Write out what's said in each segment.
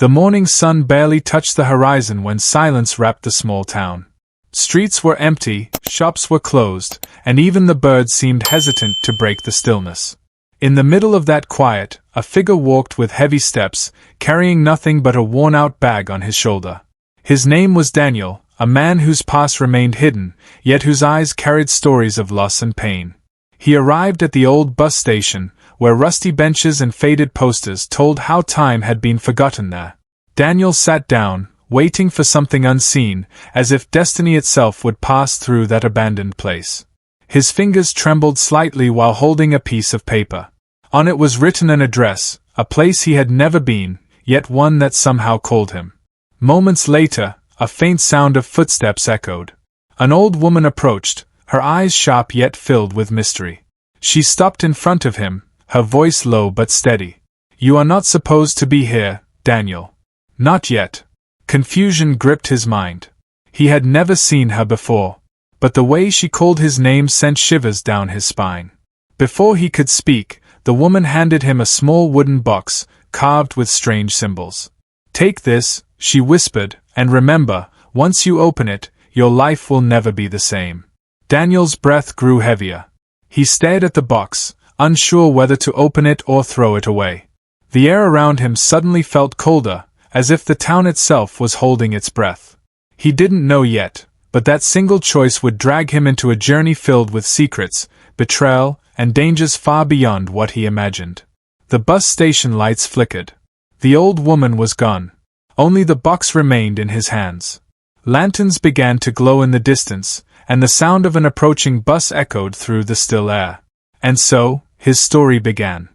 The morning sun barely touched the horizon when silence wrapped the small town. Streets were empty, shops were closed, and even the birds seemed hesitant to break the stillness. In the middle of that quiet, a figure walked with heavy steps, carrying nothing but a worn-out bag on his shoulder. His name was Daniel, a man whose past remained hidden, yet whose eyes carried stories of loss and pain. He arrived at the old bus station, where rusty benches and faded posters told how time had been forgotten there. Daniel sat down, waiting for something unseen, as if destiny itself would pass through that abandoned place. His fingers trembled slightly while holding a piece of paper. On it was written an address, a place he had never been, yet one that somehow called him. Moments later, a faint sound of footsteps echoed. An old woman approached, her eyes sharp yet filled with mystery. She stopped in front of him, her voice low but steady. "You are not supposed to be here, Daniel." "Not yet." Confusion gripped his mind. He had never seen her before, but the way she called his name sent shivers down his spine. Before he could speak, the woman handed him a small wooden box, carved with strange symbols. "Take this," she whispered, "and remember, once you open it, your life will never be the same." Daniel's breath grew heavier. He stared at the box, unsure whether to open it or throw it away. The air around him suddenly felt colder, as if the town itself was holding its breath. He didn't know yet, but that single choice would drag him into a journey filled with secrets, betrayal, and dangers far beyond what he imagined. The bus station lights flickered. The old woman was gone. Only the box remained in his hands. Lanterns began to glow in the distance, and the sound of an approaching bus echoed through the still air. And so, his story began.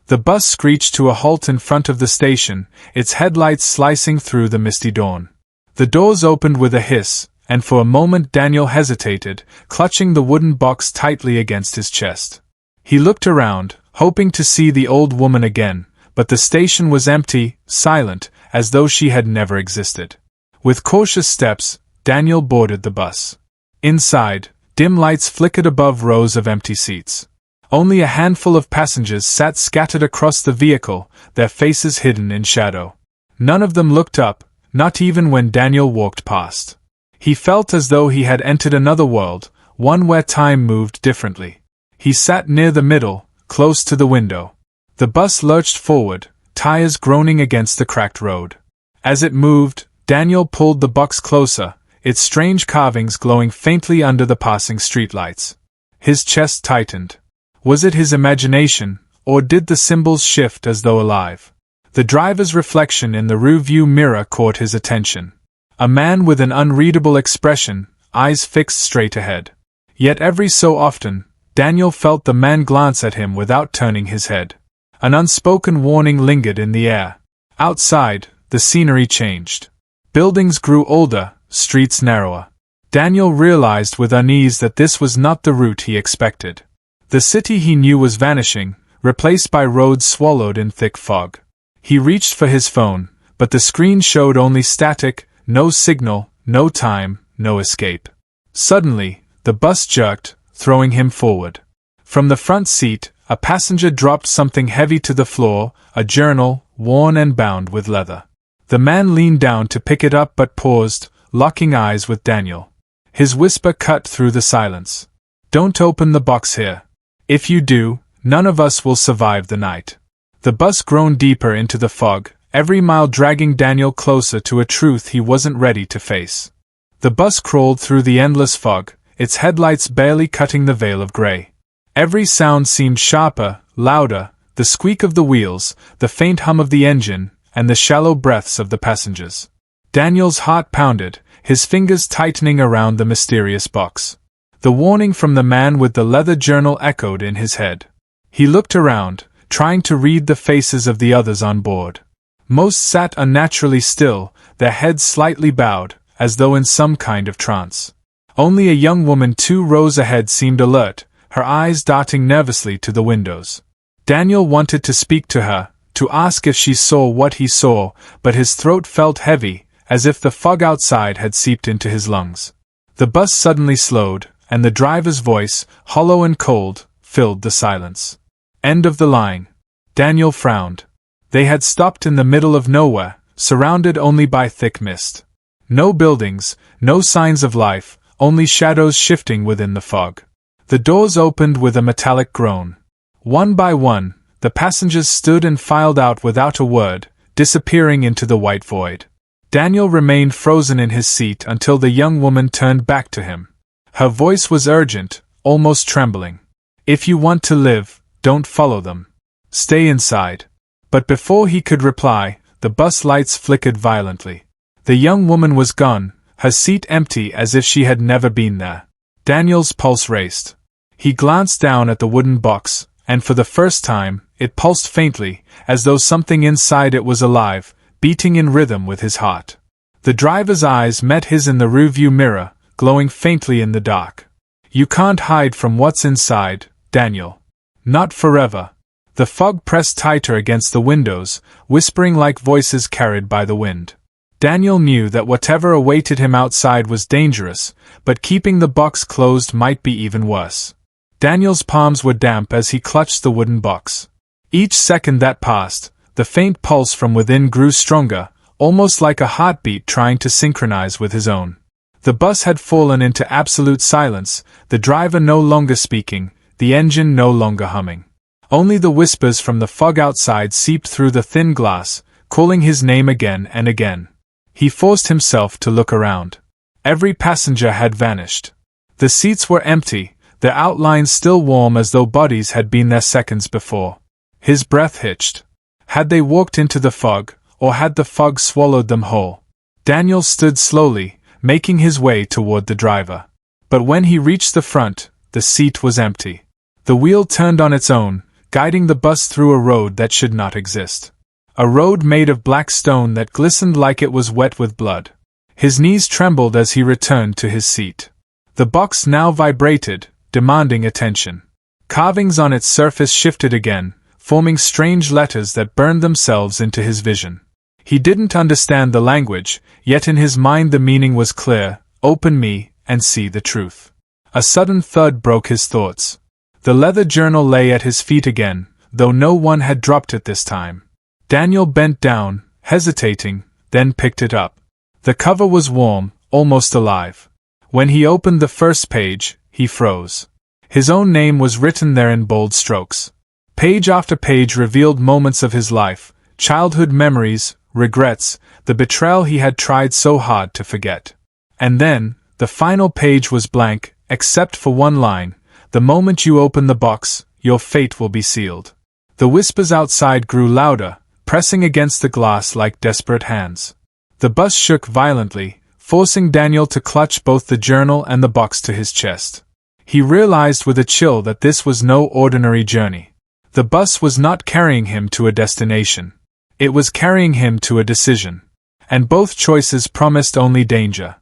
The bus screeched to a halt in front of the station, its headlights slicing through the misty dawn. The doors opened with a hiss, and for a moment Daniel hesitated, clutching the wooden box tightly against his chest. He looked around, hoping to see the old woman again, but the station was empty, silent, as though she had never existed. With cautious steps, Daniel boarded the bus. Inside, dim lights flickered above rows of empty seats. Only a handful of passengers sat scattered across the vehicle, their faces hidden in shadow. None of them looked up, not even when Daniel walked past. He felt as though he had entered another world, one where time moved differently. He sat near the middle, close to the window. The bus lurched forward, tires groaning against the cracked road. As it moved, Daniel pulled the box closer, its strange carvings glowing faintly under the passing streetlights. His chest tightened. Was it his imagination, or did the symbols shift as though alive? The driver's reflection in the rear-view mirror caught his attention. A man with an unreadable expression, eyes fixed straight ahead. Yet every so often, Daniel felt the man glance at him without turning his head. An unspoken warning lingered in the air. Outside, the scenery changed. Buildings grew older, streets narrower. Daniel realized with unease that this was not the route he expected. The city he knew was vanishing, replaced by roads swallowed in thick fog. He reached for his phone, but the screen showed only static, no signal, no time, no escape. Suddenly, the bus jerked, throwing him forward. From the front seat, a passenger dropped something heavy to the floor, a journal, worn and bound with leather. The man leaned down to pick it up but paused, locking eyes with Daniel. His whisper cut through the silence. "Don't open the box here. If you do, none of us will survive the night." The bus groaned deeper into the fog, every mile dragging Daniel closer to a truth he wasn't ready to face. The bus crawled through the endless fog, its headlights barely cutting the veil of gray. Every sound seemed sharper, louder, the squeak of the wheels, the faint hum of the engine, and the shallow breaths of the passengers. Daniel's heart pounded, his fingers tightening around the mysterious box. The warning from the man with the leather journal echoed in his head. He looked around, trying to read the faces of the others on board. Most sat unnaturally still, their heads slightly bowed, as though in some kind of trance. Only a young woman 2 rows ahead seemed alert, her eyes darting nervously to the windows. Daniel wanted to speak to her, to ask if she saw what he saw, but his throat felt heavy, as if the fog outside had seeped into his lungs. The bus suddenly slowed, and the driver's voice, hollow and cold, filled the silence. "End of the line." Daniel frowned. They had stopped in the middle of nowhere, surrounded only by thick mist. No buildings, no signs of life, only shadows shifting within the fog. The doors opened with a metallic groan. One by one, the passengers stood and filed out without a word, disappearing into the white void. Daniel remained frozen in his seat until the young woman turned back to him. Her voice was urgent, almost trembling. "If you want to live, don't follow them. Stay inside." But before he could reply, the bus lights flickered violently. The young woman was gone, her seat empty as if she had never been there. Daniel's pulse raced. He glanced down at the wooden box, and for the first time, it pulsed faintly, as though something inside it was alive, beating in rhythm with his heart. The driver's eyes met his in the rearview mirror, glowing faintly in the dark. "You can't hide from what's inside, Daniel. Not forever." The fog pressed tighter against the windows, whispering like voices carried by the wind. Daniel knew that whatever awaited him outside was dangerous, but keeping the box closed might be even worse. Daniel's palms were damp as he clutched the wooden box. Each second that passed, the faint pulse from within grew stronger, almost like a heartbeat trying to synchronize with his own. The bus had fallen into absolute silence, the driver no longer speaking, the engine no longer humming. Only the whispers from the fog outside seeped through the thin glass, calling his name again and again. He forced himself to look around. Every passenger had vanished. The seats were empty, their outlines still warm as though bodies had been there seconds before. His breath hitched. Had they walked into the fog, or had the fog swallowed them whole? Daniel stood slowly, making his way toward the driver. But when he reached the front, the seat was empty. The wheel turned on its own, guiding the bus through a road that should not exist. A road made of black stone that glistened like it was wet with blood. His knees trembled as he returned to his seat. The box now vibrated, demanding attention. Carvings on its surface shifted again, forming strange letters that burned themselves into his vision. He didn't understand the language, yet in his mind the meaning was clear: "Open me, and see the truth." A sudden thud broke his thoughts. The leather journal lay at his feet again, though no one had dropped it this time. Daniel bent down, hesitating, then picked it up. The cover was warm, almost alive. When he opened the first page, he froze. His own name was written there in bold strokes. Page after page revealed moments of his life, childhood memories, regrets, the betrayal he had tried so hard to forget. And then, the final page was blank, except for one line: "The moment you open the box, your fate will be sealed." The whispers outside grew louder, pressing against the glass like desperate hands. The bus shook violently, forcing Daniel to clutch both the journal and the box to his chest. He realized with a chill that this was no ordinary journey. The bus was not carrying him to a destination. It was carrying him to a decision. And both choices promised only danger.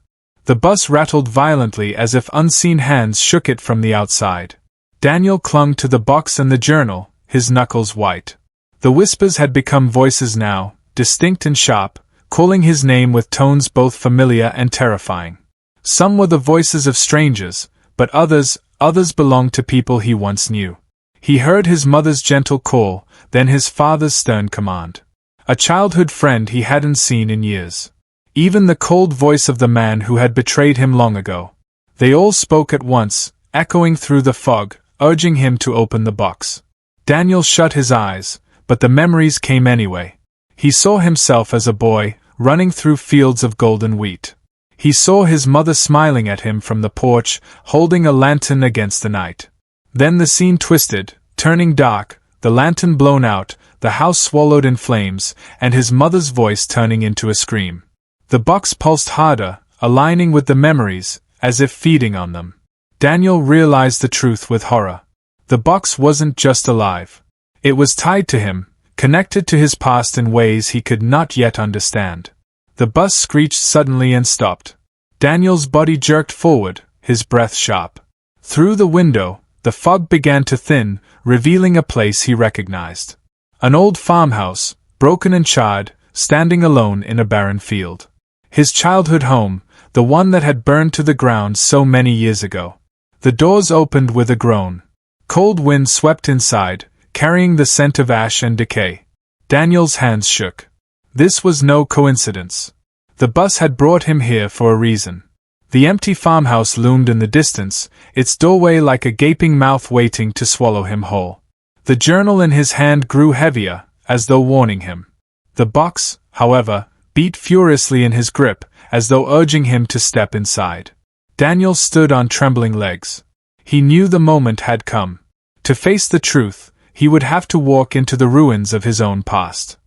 The bus rattled violently as if unseen hands shook it from the outside. Daniel clung to the box and the journal, his knuckles white. The whispers had become voices now, distinct and sharp, calling his name with tones both familiar and terrifying. Some were the voices of strangers, but others belonged to people he once knew. He heard his mother's gentle call, then his father's stern command. A childhood friend he hadn't seen in years. Even the cold voice of the man who had betrayed him long ago. They all spoke at once, echoing through the fog, urging him to open the box. Daniel shut his eyes, but the memories came anyway. He saw himself as a boy, running through fields of golden wheat. He saw his mother smiling at him from the porch, holding a lantern against the night. Then the scene twisted, turning dark, the lantern blown out, the house swallowed in flames, and his mother's voice turning into a scream. The box pulsed harder, aligning with the memories, as if feeding on them. Daniel realized the truth with horror. The box wasn't just alive. It was tied to him, connected to his past in ways he could not yet understand. The bus screeched suddenly and stopped. Daniel's body jerked forward, his breath sharp. Through the window, the fog began to thin, revealing a place he recognized. An old farmhouse, broken and charred, standing alone in a barren field. His childhood home, the one that had burned to the ground so many years ago. The doors opened with a groan. Cold wind swept inside, carrying the scent of ash and decay. Daniel's hands shook. This was no coincidence. The bus had brought him here for a reason. The empty farmhouse loomed in the distance, its doorway like a gaping mouth waiting to swallow him whole. The journal in his hand grew heavier, as though warning him. The box, however, beat furiously in his grip, as though urging him to step inside. Daniel stood on trembling legs. He knew the moment had come. To face the truth, he would have to walk into the ruins of his own past.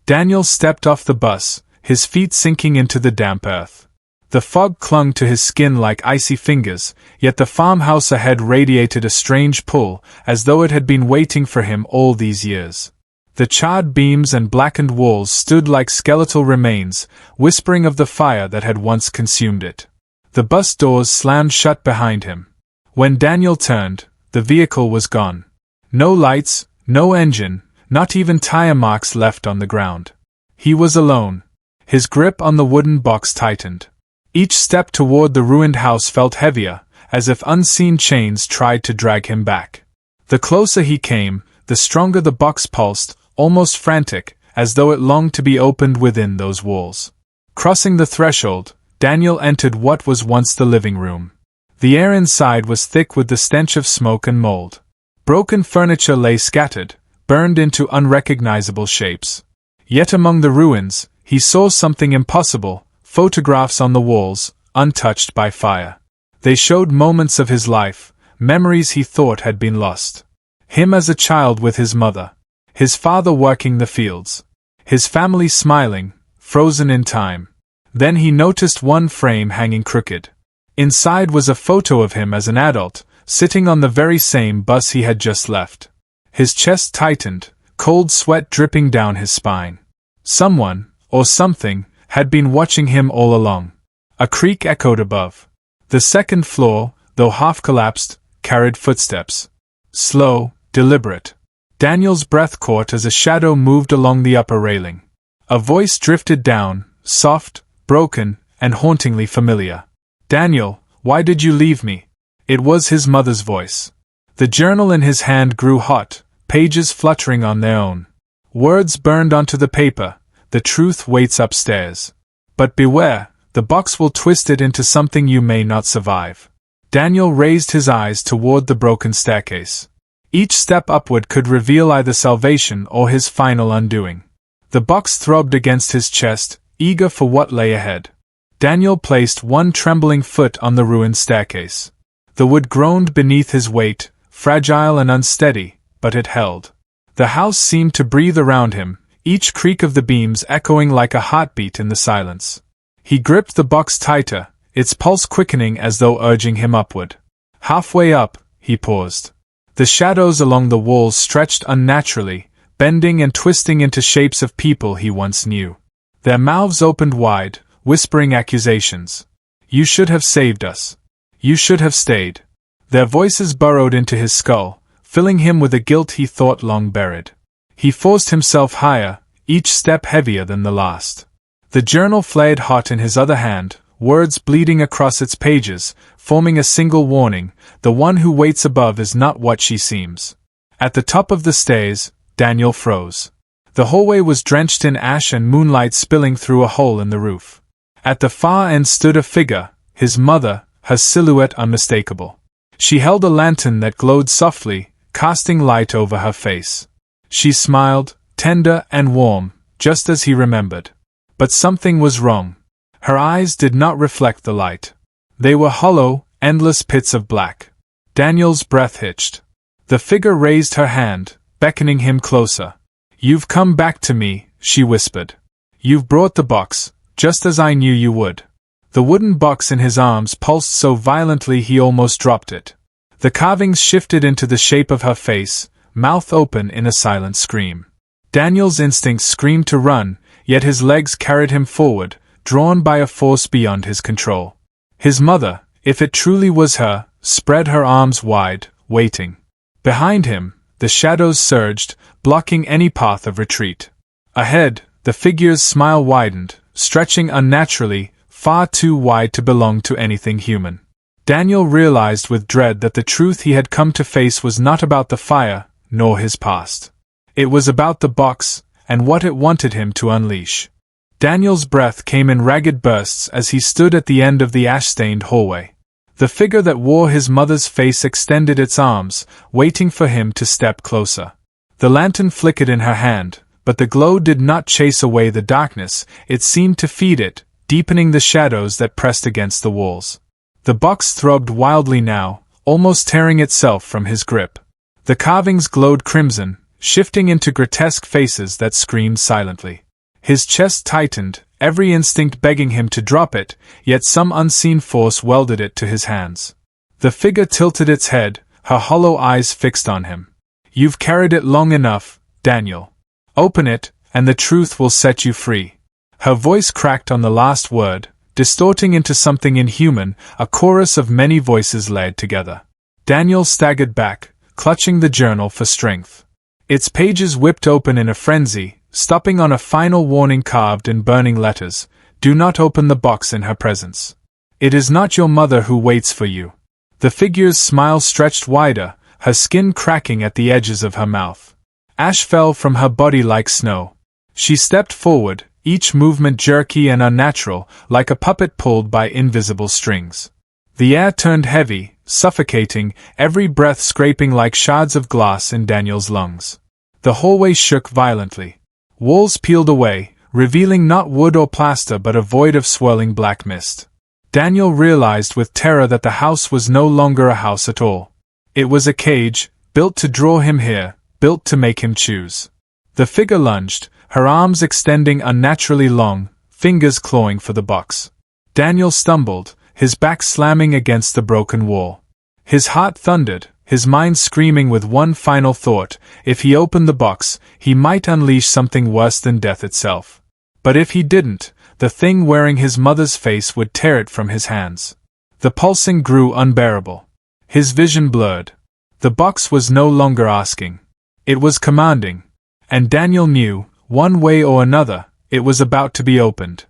Daniel stepped off the bus, his feet sinking into the damp earth. The fog clung to his skin like icy fingers, yet the farmhouse ahead radiated a strange pull, as though it had been waiting for him all these years. The charred beams and blackened walls stood like skeletal remains, whispering of the fire that had once consumed it. The bus doors slammed shut behind him. When Daniel turned, the vehicle was gone. No lights, no engine, not even tire marks left on the ground. He was alone. His grip on the wooden box tightened. Each step toward the ruined house felt heavier, as if unseen chains tried to drag him back. The closer he came, the stronger the box pulsed, almost frantic, as though it longed to be opened within those walls. Crossing the threshold, Daniel entered what was once the living room. The air inside was thick with the stench of smoke and mold. Broken furniture lay scattered, burned into unrecognizable shapes. Yet among the ruins, he saw something impossible, photographs on the walls, untouched by fire. They showed moments of his life, memories he thought had been lost. Him as a child with his mother. His father working the fields. His family smiling, frozen in time. Then he noticed one frame hanging crooked. Inside was a photo of him as an adult, sitting on the very same bus he had just left. His chest tightened, cold sweat dripping down his spine. Someone, or something, had been watching him all along. A creak echoed above. The second floor, though half-collapsed, carried footsteps. Slow, deliberate. Daniel's breath caught as a shadow moved along the upper railing. A voice drifted down, soft, broken, and hauntingly familiar. "Daniel, why did you leave me?" It was his mother's voice. The journal in his hand grew hot, pages fluttering on their own. Words burned onto the paper, "The truth waits upstairs. But beware, the box will twist it into something you may not survive." Daniel raised his eyes toward the broken staircase. Each step upward could reveal either salvation or his final undoing. The box throbbed against his chest, eager for what lay ahead. Daniel placed one trembling foot on the ruined staircase. The wood groaned beneath his weight, fragile and unsteady, but it held. The house seemed to breathe around him, each creak of the beams echoing like a heartbeat in the silence. He gripped the box tighter, its pulse quickening as though urging him upward. Halfway up, he paused. The shadows along the walls stretched unnaturally, bending and twisting into shapes of people he once knew. Their mouths opened wide, whispering accusations. "You should have saved us. You should have stayed." Their voices burrowed into his skull, filling him with a guilt he thought long buried. He forced himself higher, each step heavier than the last. The journal flared hot in his other hand, words bleeding across its pages, forming a single warning: the one who waits above is not what she seems. At the top of the stairs, Daniel froze. The hallway was drenched in ash and moonlight spilling through a hole in the roof. At the far end stood a figure, his mother, her silhouette unmistakable. She held a lantern that glowed softly, casting light over her face. She smiled, tender and warm, just as he remembered. But something was wrong. Her eyes did not reflect the light. They were hollow, endless pits of black. Daniel's breath hitched. The figure raised her hand, beckoning him closer. "You've come back to me," she whispered. "You've brought the box, just as I knew you would." The wooden box in his arms pulsed so violently he almost dropped it. The carvings shifted into the shape of her face, mouth open in a silent scream. Daniel's instincts screamed to run, yet his legs carried him forward, drawn by a force beyond his control. His mother, if it truly was her, spread her arms wide, waiting. Behind him, the shadows surged, blocking any path of retreat. Ahead, the figure's smile widened, stretching unnaturally, far too wide to belong to anything human. Daniel realized with dread that the truth he had come to face was not about the fire, nor his past. It was about the box, and what it wanted him to unleash. Daniel's breath came in ragged bursts as he stood at the end of the ash-stained hallway. The figure that wore his mother's face extended its arms, waiting for him to step closer. The lantern flickered in her hand, but the glow did not chase away the darkness, it seemed to feed it, deepening the shadows that pressed against the walls. The box throbbed wildly now, almost tearing itself from his grip. The carvings glowed crimson, shifting into grotesque faces that screamed silently. His chest tightened, every instinct begging him to drop it, yet some unseen force welded it to his hands. The figure tilted its head, her hollow eyes fixed on him. "You've carried it long enough, Daniel. Open it, and the truth will set you free." Her voice cracked on the last word, distorting into something inhuman, a chorus of many voices laid together. Daniel staggered back, clutching the journal for strength. Its pages whipped open in a frenzy, stopping on a final warning carved in burning letters: "Do not open the box in her presence. It is not your mother who waits for you." The figure's smile stretched wider, her skin cracking at the edges of her mouth. Ash fell from her body like snow. She stepped forward, each movement jerky and unnatural, like a puppet pulled by invisible strings. The air turned heavy, suffocating, every breath scraping like shards of glass in Daniel's lungs. The hallway shook violently. Walls peeled away, revealing not wood or plaster but a void of swirling black mist. Daniel realized with terror that the house was no longer a house at all. It was a cage, built to draw him here, built to make him choose. The figure lunged, her arms extending unnaturally long, fingers clawing for the box. Daniel stumbled, his back slamming against the broken wall. His heart thundered, his mind screaming with one final thought: if he opened the box, he might unleash something worse than death itself. But if he didn't, the thing wearing his mother's face would tear it from his hands. The pulsing grew unbearable. His vision blurred. The box was no longer asking. It was commanding. And Daniel knew, one way or another, it was about to be opened.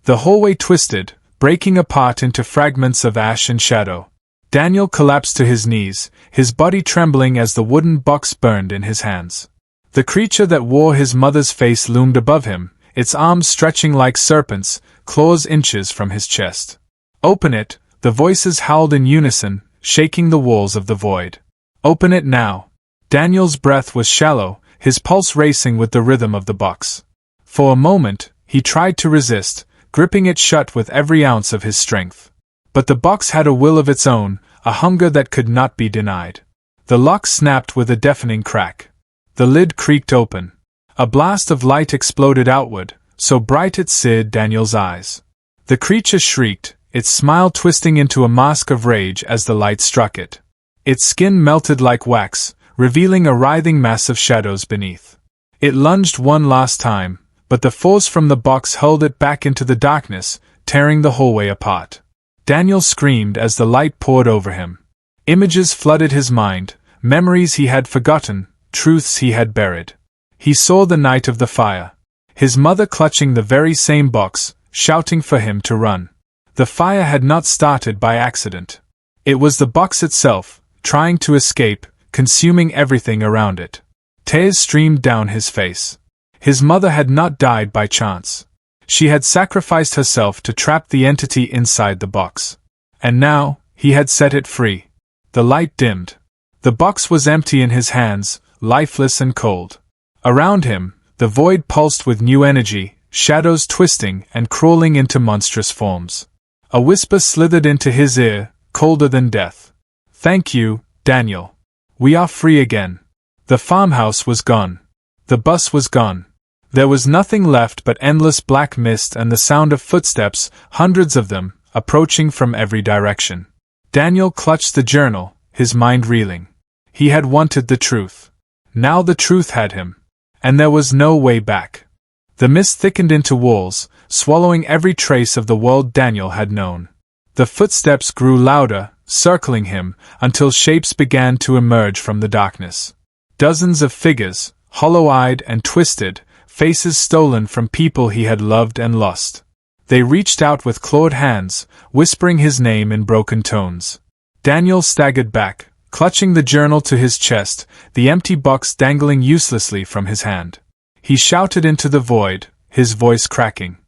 The hallway twisted, breaking apart into fragments of ash and shadow. Daniel collapsed to his knees, his body trembling as the wooden box burned in his hands. The creature that wore his mother's face loomed above him, its arms stretching like serpents, claws inches from his chest. "Open it," the voices howled in unison, shaking the walls of the void. "Open it now." Daniel's breath was shallow, his pulse racing with the rhythm of the box. For a moment, he tried to resist, gripping it shut with every ounce of his strength. But the box had a will of its own, a hunger that could not be denied. The lock snapped with a deafening crack. The lid creaked open. A blast of light exploded outward, so bright it seared Daniel's eyes. The creature shrieked, its smile twisting into a mask of rage as the light struck it. Its skin melted like wax, revealing a writhing mass of shadows beneath. It lunged one last time, but the force from the box hurled it back into the darkness, tearing the hallway apart. Daniel screamed as the light poured over him. Images flooded his mind, memories he had forgotten, truths he had buried. He saw the night of the fire. His mother clutching the very same box, shouting for him to run. The fire had not started by accident. It was the box itself, trying to escape, consuming everything around it. Tears streamed down his face. His mother had not died by chance. She had sacrificed herself to trap the entity inside the box. And now, he had set it free. The light dimmed. The box was empty in his hands, lifeless and cold. Around him, the void pulsed with new energy, shadows twisting and crawling into monstrous forms. A whisper slithered into his ear, colder than death. "Thank you, Daniel. We are free again." The farmhouse was gone. The bus was gone. There was nothing left but endless black mist and the sound of footsteps, hundreds of them, approaching from every direction. Daniel clutched the journal, his mind reeling. He had wanted the truth. Now the truth had him. And there was no way back. The mist thickened into walls, swallowing every trace of the world Daniel had known. The footsteps grew louder, circling him, until shapes began to emerge from the darkness. Dozens of figures, hollow-eyed and twisted, faces stolen from people he had loved and lost. They reached out with clawed hands, whispering his name in broken tones. Daniel staggered back, clutching the journal to his chest, the empty box dangling uselessly from his hand. He shouted into the void, his voice cracking.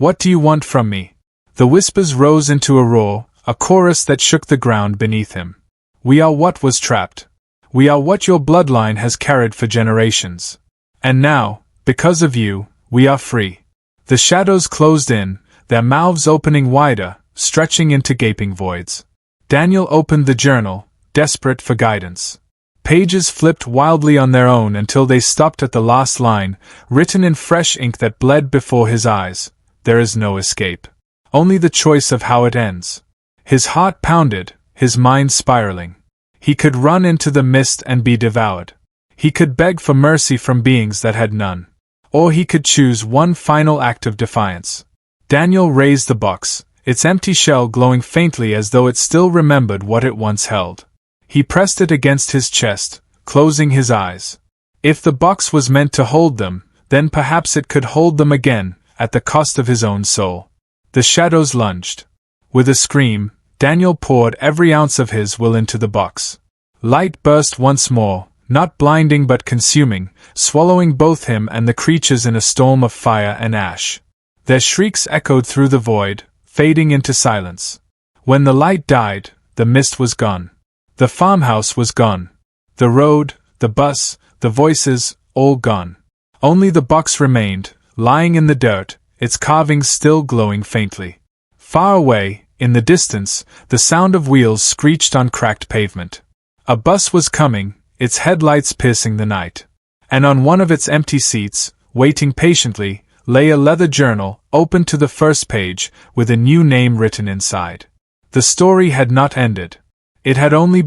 What do you want from me? The whispers rose into a roar, a chorus that shook the ground beneath him. We are what was trapped. We are what your bloodline has carried for generations. And now, because of you, we are free. The shadows closed in, their mouths opening wider, stretching into gaping voids. Daniel opened the journal, desperate for guidance. Pages flipped wildly on their own until they stopped at the last line, written in fresh ink that bled before his eyes. There is no escape. Only the choice of how it ends. His heart pounded, his mind spiraling. He could run into the mist and be devoured. He could beg for mercy from beings that had none. Or he could choose one final act of defiance. Daniel raised the box, its empty shell glowing faintly as though it still remembered what it once held. He pressed it against his chest, closing his eyes. If the box was meant to hold them, then perhaps it could hold them again, at the cost of his own soul. The shadows lunged. With a scream, Daniel poured every ounce of his will into the box. Light burst once more, not blinding but consuming, swallowing both him and the creatures in a storm of fire and ash. Their shrieks echoed through the void, fading into silence. When the light died, the mist was gone. The farmhouse was gone. The road, the bus, the voices, all gone. Only the box remained, lying in the dirt, its carvings still glowing faintly. Far away, in the distance, the sound of wheels screeched on cracked pavement. A bus was coming, its headlights piercing the night. And on one of its empty seats, waiting patiently, lay a leather journal, open to the first page, with a new name written inside. The story had not ended. It had only